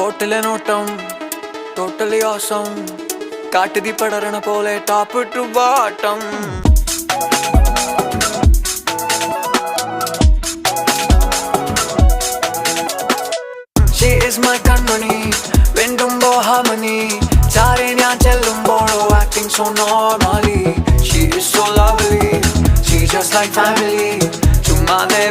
ബോട്ടിലെ നോട്ടം totally awesome. കാട്ടുതീ പടരണ പോലെ top to bottom. She is my kanmani, vendumbo harmony. Chare nyan chellumbolo acting so normally. She is so lovely, she just like family. Chumma ne